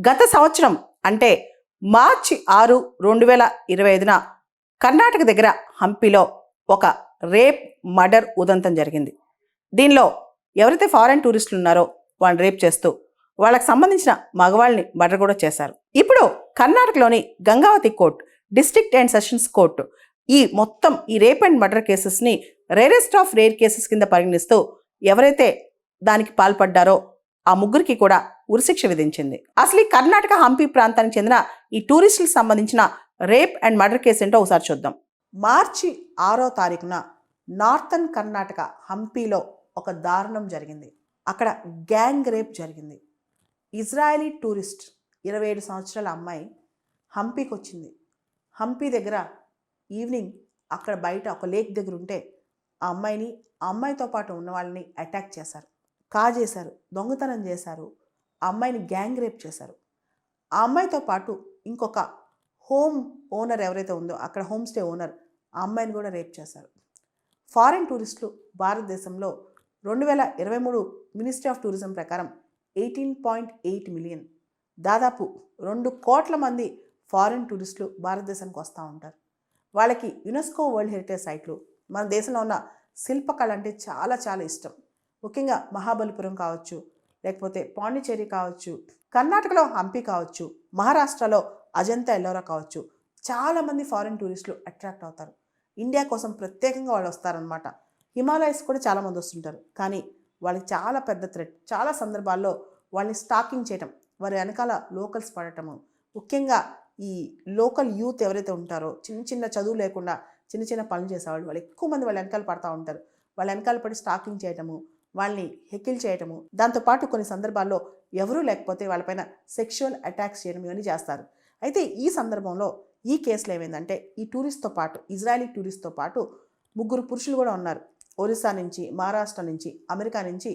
గత సంవత్సరం అంటే మార్చి 6, 2025న కర్ణాటక దగ్గర హంపీలో ఒక రేప్ మర్డర్ ఉదంతం జరిగింది. దీనిలో ఎవరైతే ఫారెన్ టూరిస్టులు ఉన్నారో వాళ్ళని రేప్ చేస్తూ వాళ్ళకి సంబంధించిన మగవాళ్ళని మర్డర్ కూడా చేశారు. ఇప్పుడు కర్ణాటకలోని Gangavathi court, district and sessions court ఈ రేప్ అండ్ మర్డర్ కేసెస్ని రేరెస్ట్ ఆఫ్ రేర్ కేసెస్ కింద పరిగణిస్తూ ఎవరైతే దానికి పాల్పడ్డారో ఆ ముగ్గురికి కూడా ఉరిశిక్ష విధించింది. అసలు ఈ కర్ణాటక హంపీ ప్రాంతానికి చెందిన ఈ టూరిస్టులకు సంబంధించిన రేప్ అండ్ మర్డర్ కేసు ఏంటో ఒకసారి చూద్దాం. మార్చి 6వ తారీఖున నార్థన్ కర్ణాటక హంపీలో ఒక దారుణం జరిగింది. అక్కడ గ్యాంగ్ రేప్ జరిగింది. ఇజ్రాయలీ టూరిస్ట్ 27 సంవత్సరాల అమ్మాయి హంపీకి వచ్చింది. హంపీ దగ్గర ఈవినింగ్ అక్కడ బయట ఒక లేక్ దగ్గర ఉంటే ఆ అమ్మాయితో పాటు ఉన్న వాళ్ళని అటాక్ చేశారు, కాజేశారు, దొంగతనం చేశారు. ఆ అమ్మాయిని గ్యాంగ్ రేప్ చేశారు. ఆ అమ్మాయితో పాటు ఇంకొక హోమ్ ఓనర్ ఎవరైతే ఉందో అక్కడ హోమ్ స్టే ఓనర్ ఆ అమ్మాయిని కూడా రేప్ చేశారు. ఫారిన్ టూరిస్టులు భారతదేశంలో 2023 మినిస్ట్రీ ఆఫ్ టూరిజం ప్రకారం 18.8 మిలియన్, దాదాపు 2 కోట్ల మంది ఫారిన్ టూరిస్టులు భారతదేశానికి వస్తూ ఉంటారు. వాళ్ళకి యునెస్కో వరల్డ్ హెరిటేజ్ సైట్లు, మన దేశంలో ఉన్న శిల్పకళ అంటే చాలా చాలా ఇష్టం. ముఖ్యంగా మహాబలిపురం కావచ్చు, లేకపోతే పాండిచేరి కావచ్చు, కర్ణాటకలో హంపి కావచ్చు, మహారాష్ట్రలో అజంతా ఎల్లోరా కావచ్చు, చాలామంది ఫారిన్ టూరిస్టులు అట్రాక్ట్ అవుతారు. ఇండియా కోసం ప్రత్యేకంగా వాళ్ళు వస్తారనమాట. హిమాలయస్ కూడా చాలామంది వస్తుంటారు. కానీ వాళ్ళకి చాలా పెద్ద థ్రెట్. చాలా సందర్భాల్లో వాళ్ళని స్టాకింగ్ చేయటం, వారి వెనకాల లోకల్స్ పడటము, ముఖ్యంగా ఈ లోకల్ యూత్ ఎవరైతే ఉంటారో చిన్న చదువు లేకుండా చిన్న పనులు చేసేవాళ్ళు, వాళ్ళు ఎక్కువ మంది వాళ్ళ వెనకాల పడతా ఉంటారు. వాళ్ళ వెనకాల పడి స్టాకింగ్ చేయటము, వాళ్ళని హెకిల్ చేయటము, దాంతోపాటు కొన్ని సందర్భాల్లో ఎవరూ లేకపోతే వాళ్ళపైన సెక్షువల్ అటాక్స్ చేయడం ఇవన్నీ చేస్తారు. అయితే ఈ సందర్భంలో ఈ కేసులో ఏమైందంటే ఈ టూరిస్ట్తో పాటు, ఇజ్రాయలీ టూరిస్ట్తో పాటు 3 పురుషులు కూడా ఉన్నారు. ఒరిస్సా నుంచి, మహారాష్ట్ర నుంచి, అమెరికా నుంచి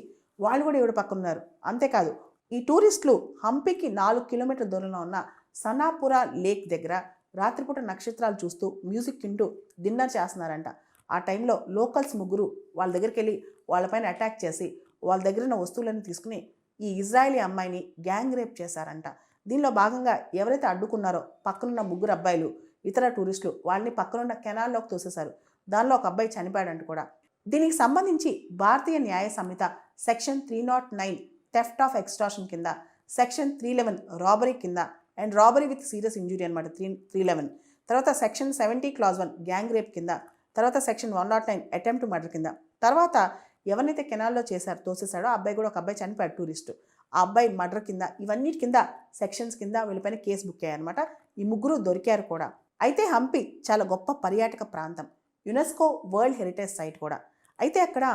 వాళ్ళు కూడా ఈవిడ పక్కన ఉన్నారు. అంతేకాదు ఈ టూరిస్టులు హంపీకి 4 కిలోమీటర్ల దూరంలో ఉన్న సనాపురా లేక్ దగ్గర రాత్రిపూట నక్షత్రాలు చూస్తూ మ్యూజిక్ వింటూ డిన్నర్ చేస్తున్నారంట. ఆ టైంలో లోకల్స్ 3 వాళ్ళ దగ్గరికి వెళ్ళి వాళ్ళపైన అటాక్ చేసి వాళ్ళ దగ్గర ఉన్న వస్తువులను తీసుకుని ఈ ఇజ్రాయలీ అమ్మాయిని గ్యాంగ్ రేప్ చేశారంట. దీనిలో భాగంగా ఎవరైతే అడ్డుకున్నారో పక్కనున్న 3 అబ్బాయిలు, ఇతర టూరిస్టులు వాళ్ళని పక్కనున్న కెనాల్లోకి తోసేశారు. దానిలో ఒక అబ్బాయి చనిపోయాడంట కూడా. దీనికి సంబంధించి భారతీయ న్యాయ సంహిత సెక్షన్ 309 థెఫ్ట్ ఆఫ్ ఎక్స్టార్షన్ కింద, సెక్షన్ 311 రాబరీ కింద and robbery with serious injury అనమాట 311, తర్వాత సెక్షన్ 70 క్లాజ్ 1 గ్యాంగ్ రేప్ కింద, తర్వాత సెక్షన్ 109 అటెంప్ట్ మర్డర్ కింద, తర్వాత ఎవరినైతే కెనాల్లో తోసేశాడో ఆ అబ్బాయి కూడా ఒక అబ్బాయి చనిపోయాడు టూరిస్టు, ఆ అబ్బాయి మర్డర్ కింద, ఇవన్నీ కింద సెక్షన్స్ కింద వీళ్ళపైన కేసు బుక్ అయ్యాయన్నమాట. ఈ 3 దొరికారు కూడా. అయితే హంపి చాలా గొప్ప పర్యాటక ప్రాంతం, యునెస్కో వరల్డ్ హెరిటేజ్ సైట్ కూడా. అయితే అక్కడ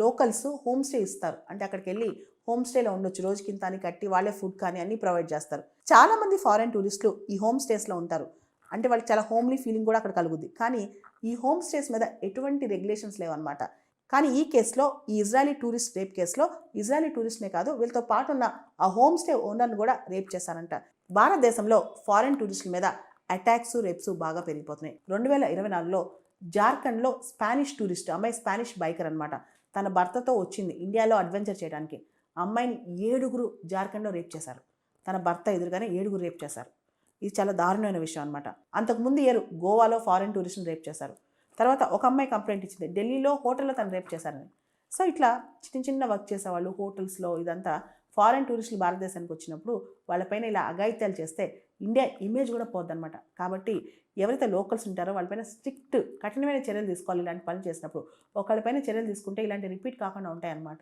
లోకల్స్ హోమ్ స్టే ఇస్తారు. అంటే అక్కడికి వెళ్ళి హోమ్ స్టేలో ఉండొచ్చు, రోజుకి ఇంత అని కట్టి వాళ్ళే ఫుడ్ కానీ అన్నీ ప్రొవైడ్ చేస్తారు. చాలామంది ఫారెన్ టూరిస్టులు ఈ హోమ్ స్టేస్లో ఉంటారు. అంటే వాళ్ళకి చాలా హోమ్లీ ఫీలింగ్ కూడా అక్కడ కలుగుద్ది. కానీ ఈ హోమ్ స్టేస్ మీద ఎటువంటి రెగ్యులేషన్స్ లేవన్నమాట. కానీ ఈ కేసులో, ఈ ఇజ్రాయలీ టూరిస్ట్ రేప్ కేసులో ఇజ్రాయలీ టూరిస్ట్నే కాదు, వీళ్ళతో పాటు ఉన్న ఆ హోమ్ స్టే ఓనర్ని కూడా రేప్ చేశారంట. భారతదేశంలో ఫారెన్ టూరిస్టుల మీద అటాక్స్, రేప్స్ బాగా పెరిగిపోతున్నాయి. 2024లో జార్ఖండ్లో స్పానిష్ టూరిస్ట్ అమ్మాయి, స్పానిష్ బైకర్ అనమాట, తన భర్తతో వచ్చింది ఇండియాలో అడ్వెంచర్ చేయడానికి. అమ్మాయిని 7 జార్ఖండ్లో రేప్ చేశారు. తన భర్త ఎదురుగానే 7 రేప్ చేశారు. ఇది చాలా దారుణమైన విషయం అనమాట. అంతకుముందు గోవాలో ఫారెన్ టూరిస్ట్ని రేప్ చేశారు. తర్వాత ఒక అమ్మాయి కంప్లైంట్ ఇచ్చింది, ఢిల్లీలో హోటల్లో తను రేప్ చేశారని. సో ఇట్లా చిన్న వర్క్ చేసేవాళ్ళు హోటల్స్లో, ఇదంతా ఫారెన్ టూరిస్టులు భారతదేశానికి వచ్చినప్పుడు వాళ్ళపైన ఇలా అఘాయిత్యాలు చేస్తే ఇండియా ఇమేజ్ కూడా పోద్దనమాట. కాబట్టి ఎవరైతే లోకల్స్ ఉంటారో వాళ్ళపైన కఠినమైన చర్యలు తీసుకోవాలి. ఇలాంటి పనులు చేసినప్పుడు ఒకళ్ళపైన చర్యలు తీసుకుంటే ఇలాంటి రిపీట్ కాకుండా ఉంటాయన్నమాట.